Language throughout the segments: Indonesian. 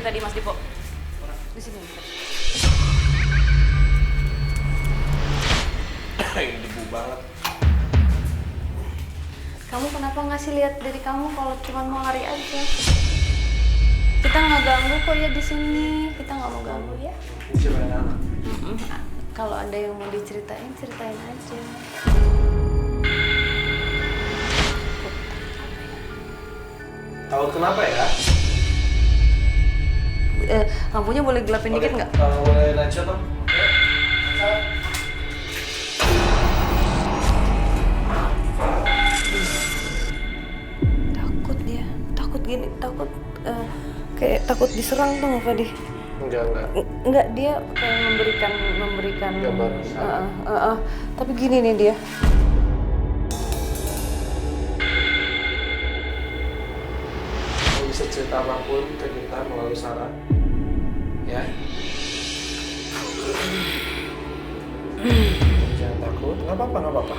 dari tadi Mas Dipo. Di sini. Ini debu banget. Kamu kenapa ngasih lihat diri kamu kalau cuma mau lari aja? Kita nggak ganggu kok ya di sini. Kita nggak mau ganggu ya. Siapa yang anak? Kalau ada yang mau diceritain, ceritain aja. Tahu kenapa ya? Lampunya boleh gelapin dikit nggak? Boleh lanjut dong. Takut dia, takut gini, takut kayak takut diserang tuh nggak Fadi? Enggak, dia kayak memberikan gambar. Tapi gini nih dia. Kalau bisa cerita apapun ke kita melalui Sarah, ya. Jangan takut, nggak apa-apa.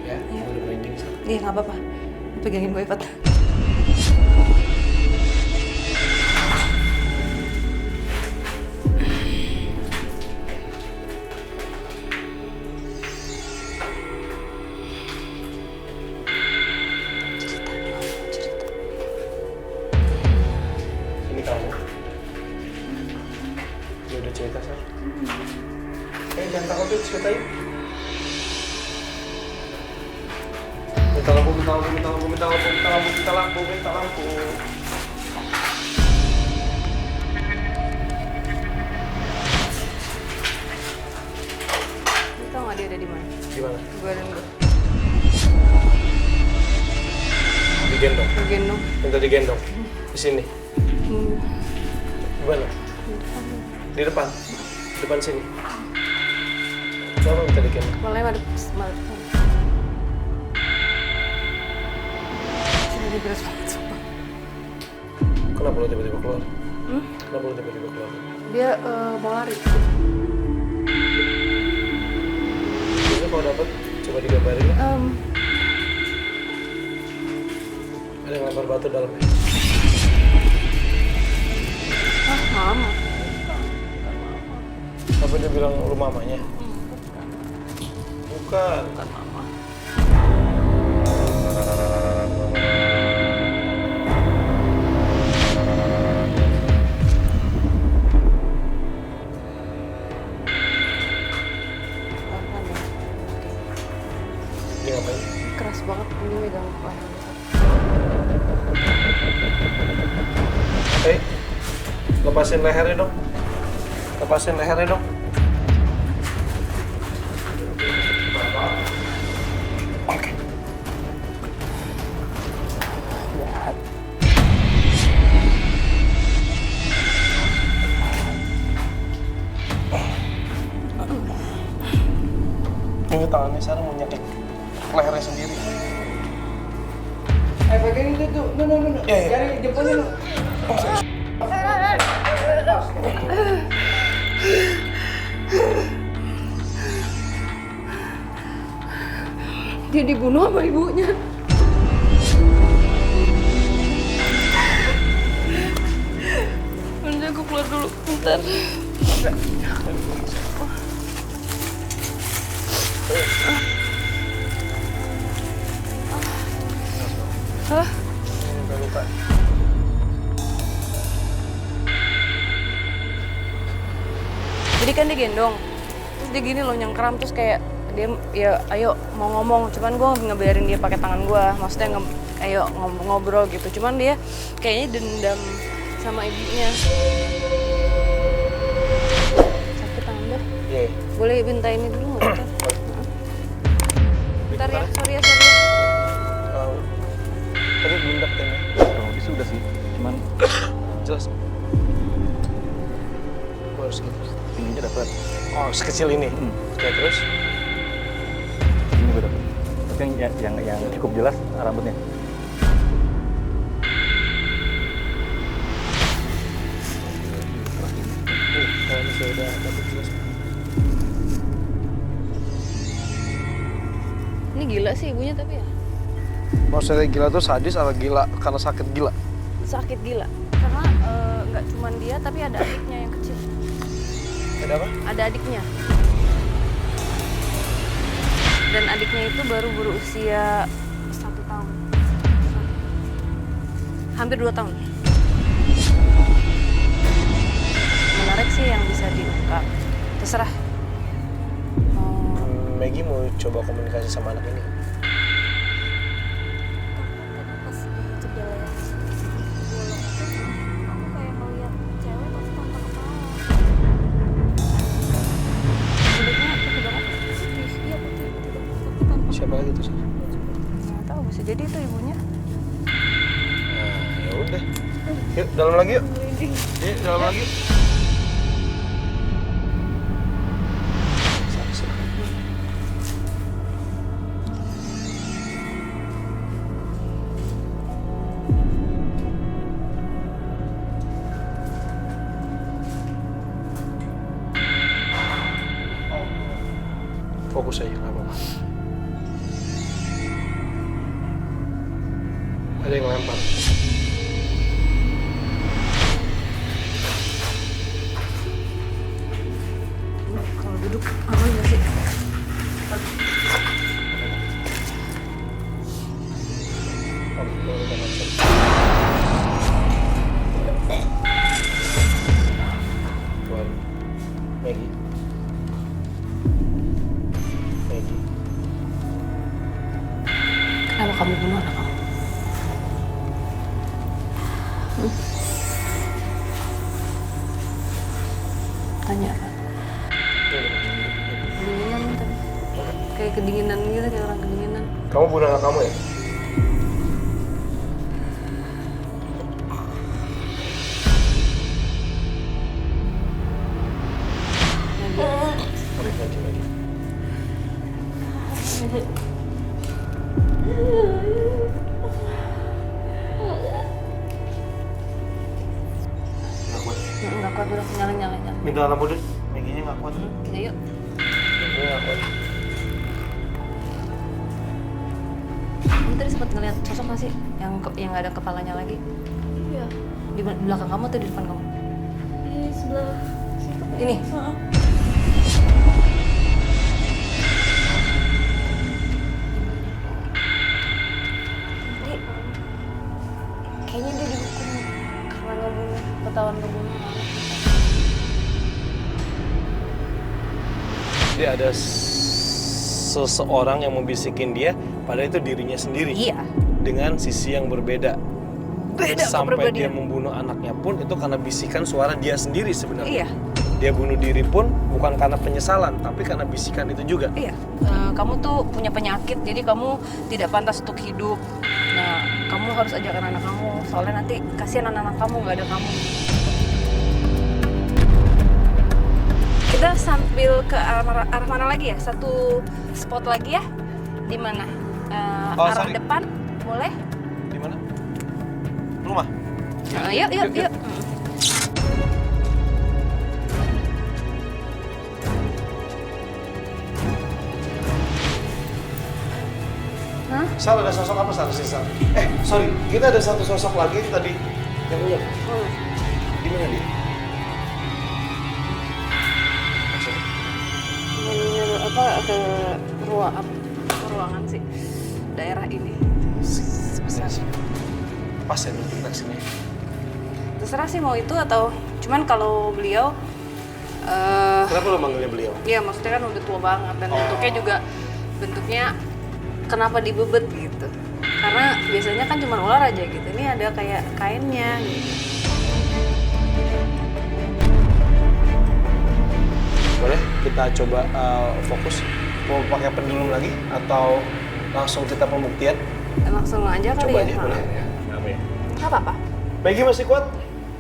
Ya, udah merinding Sarah. Iya nggak apa-apa, pegangin gue Fat. Ini kamu. Dia udah cerita Sarah. Jangan takut yuk, ceritain. Minta lampu. Lu tau nggak dia ada di mana? Gimana? Gue dan gue. Digendong. Gendong. Minta digendong. Di sini. Gimana? Di depan. Depan sini. Coba minta digendong. Malah ada Ini beres banget sumpah. Kenapa lo tiba-tiba keluar? Dia mau lari. Biasanya kalau dapet, coba digambarin ya. Ada yang lempar batu dalamnya. Mama. Apa dia bilang lu mamanya? Bukan. Bukan mama. Dia ngapain? Keras banget ini megang leher. Lepasin lehernya dong. Oke. Ini tangannya Sarah mau nyekik lehernya sendiri. Pegangin itu tuh. No. Cari jempolnya lo. Dia dibunuh sama ibunya. Bentar, gue keluar dulu. Bentar. Hah? Udah luka. Jadi kan dia gendong. Terus dia gini loh nyengkeram terus kayak dia ya ayo mau ngomong, cuman gue ngebiarin dia pakai tangan gue, maksudnya ayo ngobrol gitu, cuman dia kayaknya dendam sama ibunya. Sakit tangan gue. Iya. Boleh minta ini dulu nggak? Bentar ya, sorry ya. Tadi bludak kayaknya. Kurang lebih sudah sih, cuman Jelas. Gue harus gitu. tingginya dapat. Oh, sekecil ini. Oke, terus? Ini gue dapat. Tapi yang cukup jelas rambutnya. Kalau misalnya udah dapat jelas. Ini gila sih ibunya tapi ya. Maksudnya gila tuh sadis atau gila karena sakit gila? Sakit gila. Karena nggak cuma dia tapi ada adiknya yang kecil. Ada apa? Ada adiknya. Dan adiknya itu baru berusia 1 tahun. Hampir 2 tahun. Menarik sih yang bisa diungkap. Terserah. Maggie mau coba komunikasi sama anak ini. Pas di jendela yang bolong itu, aku kayak ngeliat cewek terus tanpa kepala. Kulitnya putih banget. Iya putih banget, tapi tanpa Siapa lagi tuh? Nggak tahu, bisa jadi itu ibunya. Nah, ya udah. Yuk, dalam lagi yuk. Yuk, dalam lagi. Saksi. Fokus aja, nggak apa-apa. Ada yang lempar. Kalau duduk aman nggak sih? Tuan, Maggie. Maggie. Kenapa kamu bunuh anak kamu? Tanya apa? Kedinginan tadi. Kayak kedinginan gitu, kayak orang kedinginan. Kamu bunuh anak kamu ya? Maggie. Nggak kuat. Nggak kuat udah, nyala. Minta lampu deh. Maggie-nya nggak kuat. Ya yuk. Maggie nggak kuat. Kamu tadi sempat ngeliat sosok nggak sih? Yang nggak ada kepalanya lagi? iya Di belakang kamu atau di depan kamu? di sebelah situ. Ini? Heeh. Jadi, kayaknya dia dihukum karena ngebunuh, ketahuan ngebunuh anak kita. Dia ada seseorang yang membisikin dia, padahal itu dirinya sendiri. Iya. Dengan sisi yang berbeda. Beda Sampai dia kepribadian. membunuh anaknya pun itu karena bisikan suara dia sendiri sebenarnya. Iya. Dia bunuh diri pun bukan karena penyesalan, tapi karena bisikan itu juga. Iya. Kamu tuh punya penyakit, jadi kamu tidak pantas untuk hidup. Nah, kamu harus ajarkan anak kamu, soalnya nanti kasihan anak-anak kamu nggak ada kamu. Kita sambil ke arah mana lagi ya? Satu spot lagi ya? Di mana? Arah sorry. depan, boleh? Di mana? Rumah. Yuk. Hah? Sal, ada sosok apa Sal? Sal? Sorry, kita ada satu sosok lagi tadi yang ular. Di mana dia? Maksudnya? Apa ke ruangan sih daerah ini. Besar. Pas ya dulu kita kesini. Terserah sih mau itu atau cuman kalau beliau Kenapa lo manggilnya beliau? ya maksudnya kan udah tua banget dan bentuknya kenapa dibebet gitu. Karena biasanya kan cuma ular aja gitu. Ini ada kayak kainnya gitu. Boleh kita coba fokus. Mau pakai pendulum lagi atau langsung kita pembuktian? Langsung aja kali Coba ya. aja boleh. Nggak apa-apa. Maggie masih kuat?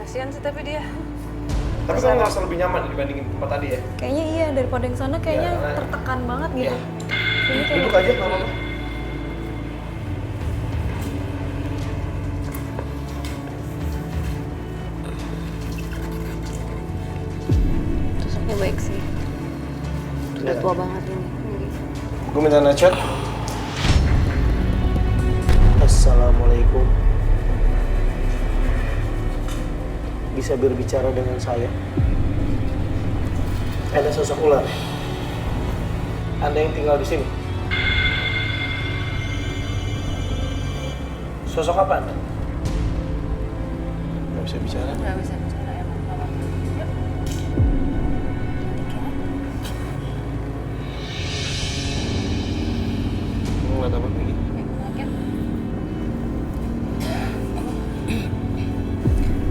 Kasihan sih tapi dia. Tapi kamu ngerasa lebih nyaman dibandingin tempat tadi ya? Kayaknya iya, daripada yang sana kayaknya Iya, karena- tertekan banget gitu. Iya. Ini kayak Duduk aja, nggak apa-apa. Sosoknya baik sih. Udah tua banget ini. Gue minta ngechat. Assalamualaikum. bisa berbicara dengan saya? Ada sosok ular. Anda yang tinggal di sini. Sosok apa Anda? Nggak bisa bicara. Nggak bisa bicara ya, Mama. Yuk. Kamu nggak dapat lagi. Yuk.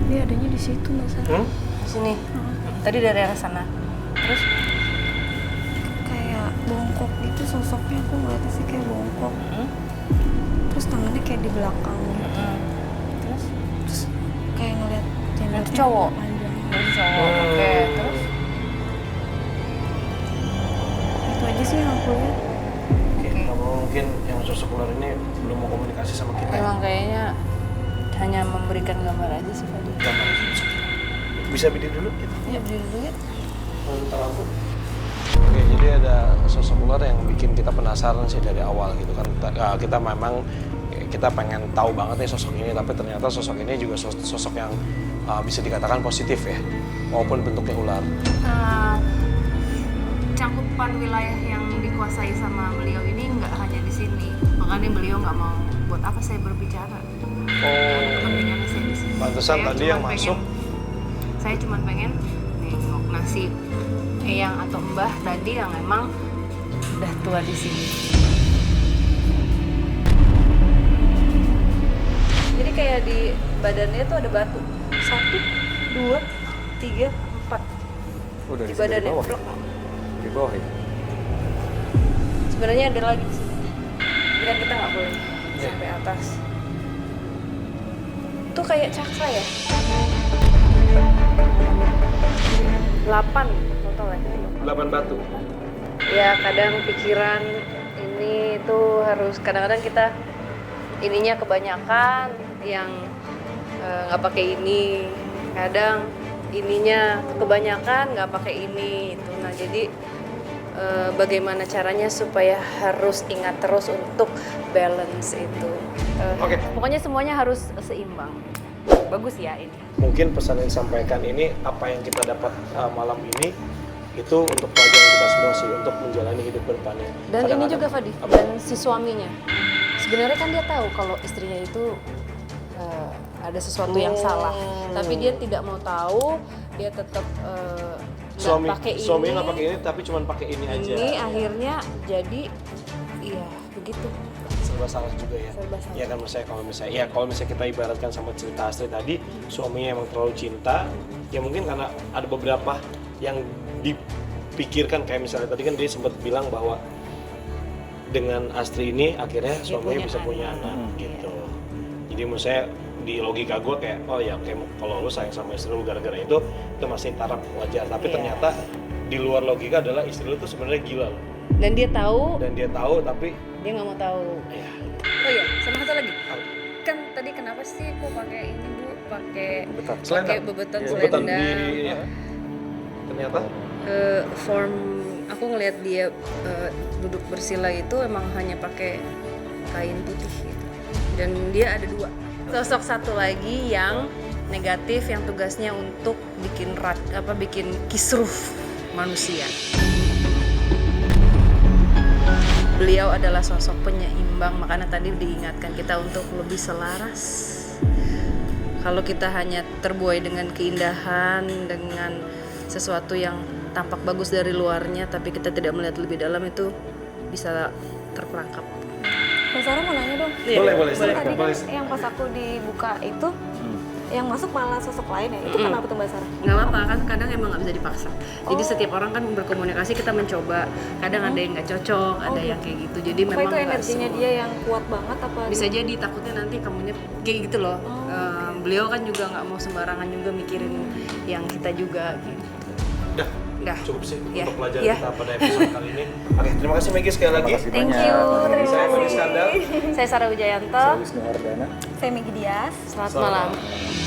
Dia adanya di situ Mbak Sarah. Sini. Tadi dari arah sana. Terus Kayak bongkok gitu sosoknya, aku ngeliatnya sih kayak bongkok. Terus tangannya kayak di belakang gitu. terus Terus kayak ngeliat jenggotnya Itu cowok? panjang. dari cowok. Oke, terus Itu aja sih yang aku lihat. Oke, kamu mungkin yang sosok ular ini belum mau komunikasi sama kita. emang kayaknya hanya memberikan gambar aja sih tadi. Gambar itu. Bisa berdiri dulu gitu. Ya berdiri dulu ya. Minta lampu. Oke, jadi ada sosok ular yang bikin kita penasaran sih dari awal gitu kan. Kita memang kita pengen tahu banget nih sosok ini, tapi ternyata sosok ini juga sosok yang bisa dikatakan positif ya, walaupun bentuknya ular. Cakupan wilayah yang dikuasai sama beliau ini nggak hanya di sini, makanya beliau nggak mau buat apa saya berbicara. Kepentingannya saya di sini. Pantesan Saya tadi cuma yang masuk. Saya cuma pengen nengok nasib eyang atau mbah tadi yang emang udah tua di sini. Jadi kayak di badannya tuh ada batu. 1, 2, 3, 4 Oh, dari di sini, badannya. bawah. Blok. Di bawah ya? Sebenarnya ada lagi di sini. Tapi kan kita nggak boleh sampai atas. Itu kayak cakra ya? 8 total ya? 8 batu. Ya kadang pikiran ini tuh harus kadang-kadang kita ininya kebanyakan yang nggak pakai ini, kadang ininya kebanyakan nggak pakai ini itu. Nah jadi bagaimana caranya supaya harus ingat terus untuk balance itu. Oke. Pokoknya semuanya harus seimbang. Bagus ya ini. Mungkin pesan yang disampaikan ini, apa yang kita dapat malam ini, itu untuk pelajaran kita semua sih, untuk menjalani hidup ke depannya. Dan ini Kadang-kadang- juga Fadi, Apa? dan si suaminya. Sebenarnya kan dia tahu kalau istrinya itu ada sesuatu yang salah, tapi dia tidak mau tahu, dia tetap nggak pakai ini. Suaminya nggak pakai ini, tapi cuma pakai ini aja. Ini akhirnya jadi, iya begitu. Serba salah juga ya. Serba salah. Ya kan kalau misalnya kita ibaratkan sama cerita Astrid tadi, suaminya emang terlalu cinta, ya mungkin karena ada beberapa yang dipikirkan, kayak misalnya tadi kan dia sempat bilang bahwa dengan Astrid ini akhirnya suaminya punya bisa punya anak gitu. Jadi menurut saya di logika gue kayak, oh ya oke, kalau lu sayang sama istri lu gara-gara itu masih taraf wajar. Tapi Iya. ternyata di luar logika adalah istri lu tuh sebenarnya gila loh. Dan dia tahu, Dan dia tahu tapi dia nggak mau tahu. ya Oh iya, sama satu lagi. Apa? Kan tadi kenapa sih kok pakai ini Bu? Pakai Selendang. bebetan Bebetan selendang. diri ya. Ternyata Form aku ngelihat dia duduk bersila itu emang hanya pakai kain putih gitu. Dan dia ada 2 sosok, satu lagi yang negatif yang tugasnya untuk bikin kisruh manusia. Beliau adalah sosok penyeimbang, makanya tadi diingatkan kita untuk lebih selaras. Kalau kita hanya terbuai dengan keindahan, dengan sesuatu yang tampak bagus dari luarnya, tapi kita tidak melihat lebih dalam, itu bisa terperangkap. Mbak Sarah mau nanya dong. boleh. Tadi kan Boleh. yang pas aku dibuka itu, yang masuk malah sosok lain ya. Itu kenapa tuh Mbak Sarah? Nggak apa-apa, kan kadang emang nggak bisa dipaksa. Jadi setiap orang kan berkomunikasi, kita mencoba. Kadang ada yang nggak cocok, ada yang kayak gitu. Jadi Apa memang itu nggak energinya semua. dia yang kuat banget apa? Bisa jadi takutnya nanti kamunya kayak gitu loh. Beliau kan juga nggak mau sembarangan juga mikirin yang kita juga gitu. Udah. cukup sih Ya. untuk pelajaran Ya. kita pada episode kali ini. Oke, terima kasih Maggie sekali lagi. Terima kasih Thank banyak. you, terima Saya Fadi kasih. Skandar. Saya Sarah Wijayanto. Saya Wisnu Ardana. Saya Megi Dias. Selamat Selamat malam. malam.